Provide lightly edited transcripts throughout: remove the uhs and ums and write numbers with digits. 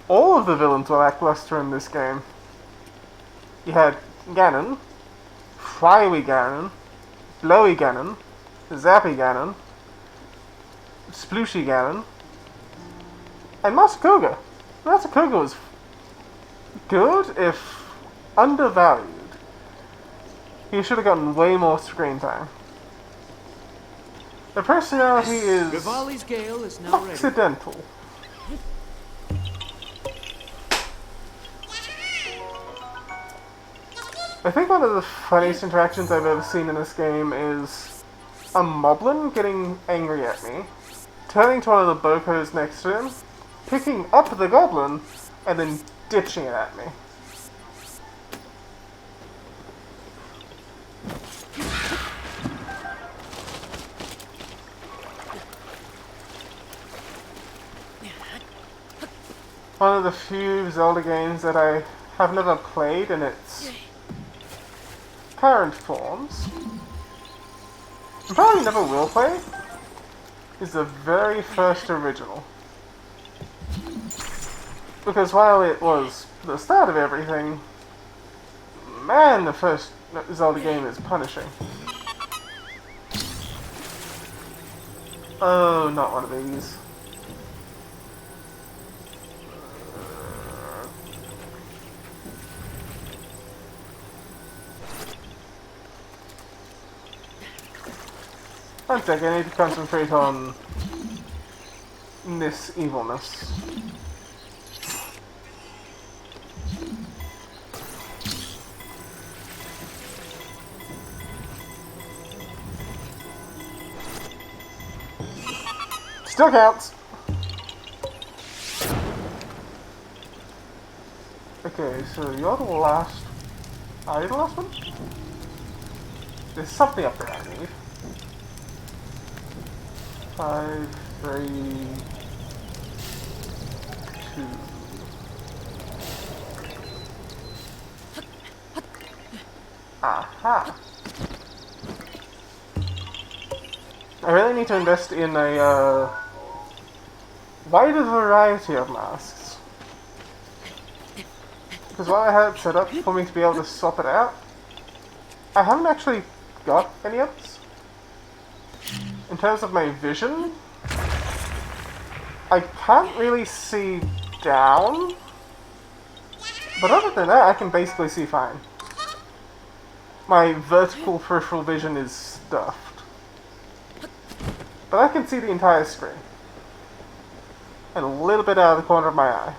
All of the villains were lackluster in this game. You had Ganon, Fiery Ganon, Blowy Ganon, Zappy Ganon, Splooshy Ganon, and Master Koga. Master Koga was good, if undervalued. He should have gotten way more screen time. The personality is Rivali's gale is now ready. accidental. I think one of the funniest interactions I've ever seen in this game is a moblin getting angry at me, turning to one of the bokos next to him, picking up the goblin, and then ditching it at me. One of the few Zelda games that I have never played in its current forms, and probably never will play, is the very first original. Because while it was the start of everything, man, the first Zelda game is punishing. Oh, not one of these. One second, I need to concentrate on this evilness. Still counts! Okay, so you're the last... Are you the last one? There's something up there I need. 5, 3, 2. Aha! I really need to invest in a wider variety of masks. Because while I had it set up for me to be able to swap it out, I haven't actually got any others. In terms of my vision, I can't really see down, but other than that, I can basically see fine. My vertical peripheral vision is stuffed, but I can see the entire screen, and a little bit out of the corner of my eye.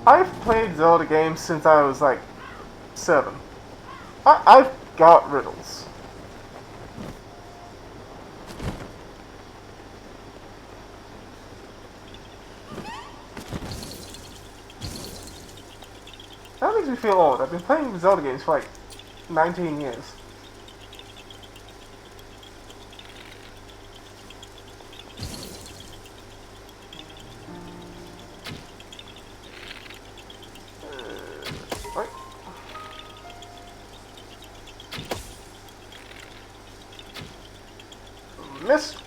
I've played Zelda games since I was like 7. I've got riddles. That makes me feel old. I've been playing Zelda games for like 19 years. Wait. Missed.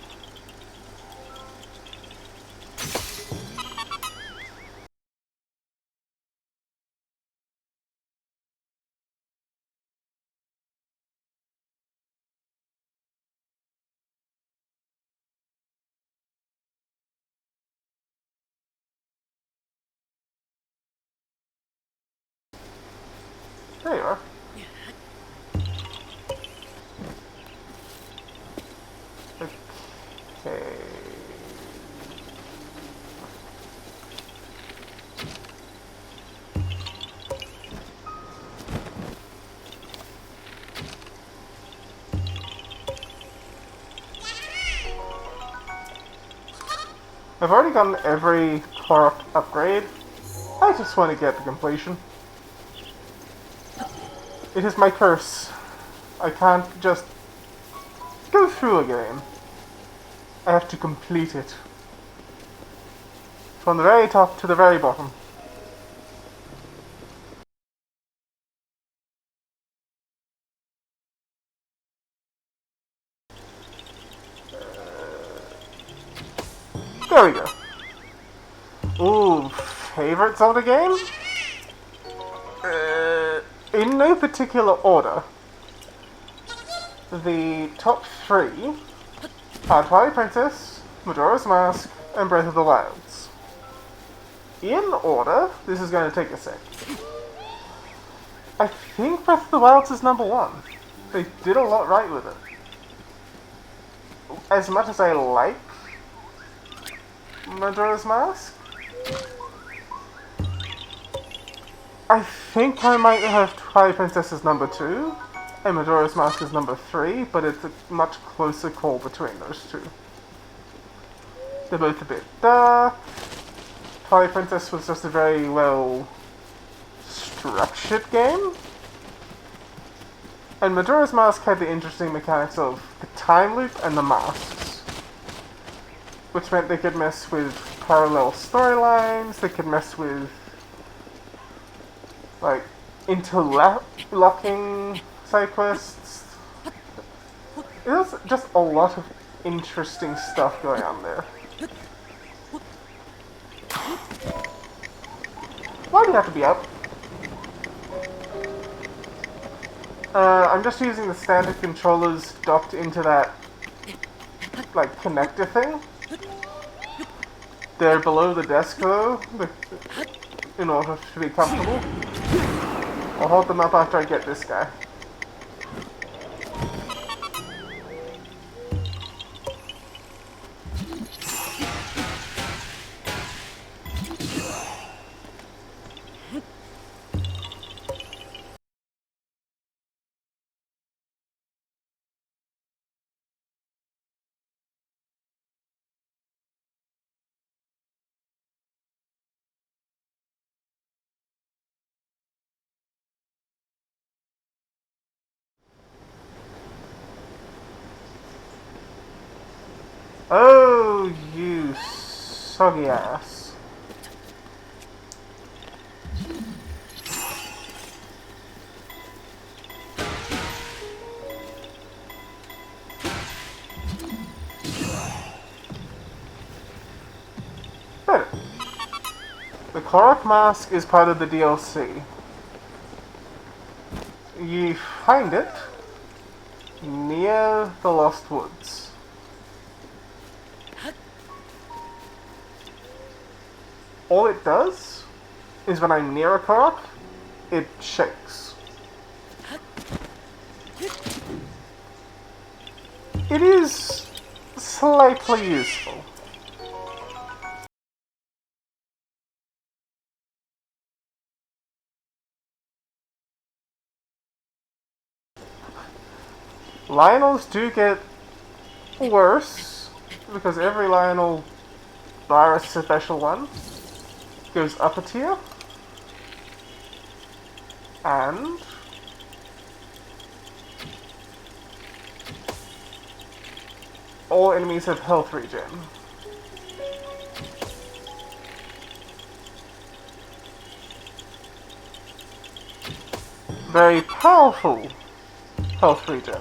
There you are. Okay. I've already gotten every Korok upgrade. I just want to get the completion. It is my curse. I can't just go through a game, I have to complete it. From the very top to the very bottom. There we go. Ooh, favorite Zelda game? In no particular order. The top three are Twilight Princess, Majora's Mask, and Breath of the Wilds. In order, this is going to take a sec. I think Breath of the Wilds is number one. They did a lot right with it. As much as I like Majora's Mask, I think I might have Twilight Princess as number 2, and Majora's Mask is number 3, but it's a much closer call between those two. They're both a bit dark. Twilight Princess was just a very well structured game. And Majora's Mask had the interesting mechanics of the time loop and the masks, which meant they could mess with parallel storylines, they could mess with like interlocking side quests. There's just a lot of interesting stuff going on there. Why do you have to be up? I'm just using the standard controllers docked into that, like, connector thing. They're below the desk though, in order to be comfortable. I'll hold them up after I get this guy. Oh, you soggy ass. Better. The Korok mask is part of the DLC. You find it near the Lost Woods. All it does is when I'm near a Korok, it shakes. It is slightly useful. Lionels do get worse, because every Lionel, bar a special one, goes up a tier, and all enemies have health regen. Very powerful health regen.